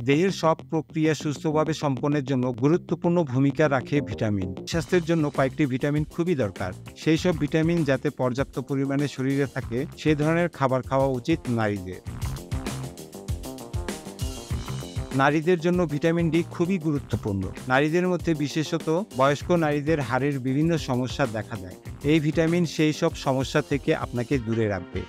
দেহের সব প্রক্রিয়া সুস্থভাবে সম্পন্নের জন্য গুরুত্বপূর্ণ ভূমিকা রাখে ভিটামিন। স্বাস্থ্যের জন্য কয়েকটি ভিটামিন খুবই দরকার। সেই সব ভিটামিন যাতে পর্যাপ্ত পরিমাণে শরীরে থাকে সে ধরনের খাবার খাওয়া উচিত নারীদের। নারীদের জন্য ভিটামিন ডি খুবই গুরুত্বপূর্ণ। নারীদের মধ্যে বিশেষত বয়স্ক নারীদের হাড়ের বিভিন্ন সমস্যা দেখা দেয়। এই ভিটামিন সেই সব সমস্যা থেকে আপনাকে দূরে রাখবে।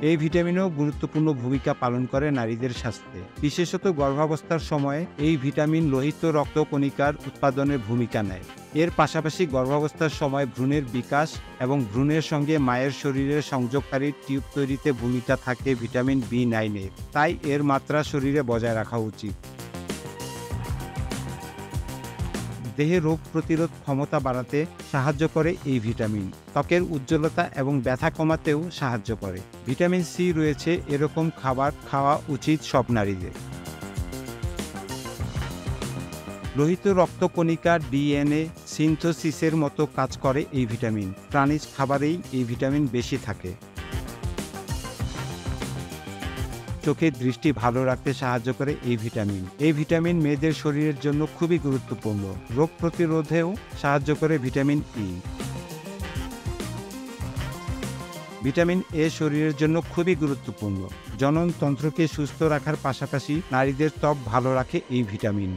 এই ভিটামিনও গুরুত্বপূর্ণ ভূমিকা পালন করে নারীদের স্বাস্থ্যে। বিশেষত গর্ভাবস্থার সময়ে এই ভিটামিন লোহিত রক্তকণিকার উৎপাদনের ভূমিকা নেয়। এর পাশাপাশি গর্ভাবস্থার সময় ভ্রূণের বিকাশ এবং ভ্রূণের সঙ্গে মায়ের শরীরের সংযোগকারী টিউব তৈরিতে ভূমিকা থাকে ভিটামিন বি9 এর। তাই এর মাত্রা শরীরে বজায় রাখা উচিত। দেহে রোগ প্রতিরোধ ক্ষমতা বাড়াতে সাহায্য করে এই ভিটামিন। ত্বকের উজ্জ্বলতা এবং ব্যথা কমাতেও সাহায্য করে। ভিটামিন সি রয়েছে এরকম খাবার খাওয়া উচিত সব নারীদের। লোহিত রক্তকণিকা ডিএনএ সিনথেসিসের মতো কাজ করে এই ভিটামিন। প্রাণীজ খাবারেই এই ভিটামিন বেশি থাকে। চোখের দৃষ্টি ভালো রাখতে সাহায্য করে এই ভিটামিন। এই ভিটামিন মেয়েদের শরীরের জন্য খুবই গুরুত্বপূর্ণ। রোগ প্রতিরোধেও সাহায্য করে ভিটামিন ই। ভিটামিন এ শরীরের জন্য খুবই গুরুত্বপূর্ণ। জননতন্ত্রকে সুস্থ রাখার পাশাপাশি নারীদের ত্বক ভালো রাখে এই ভিটামিন।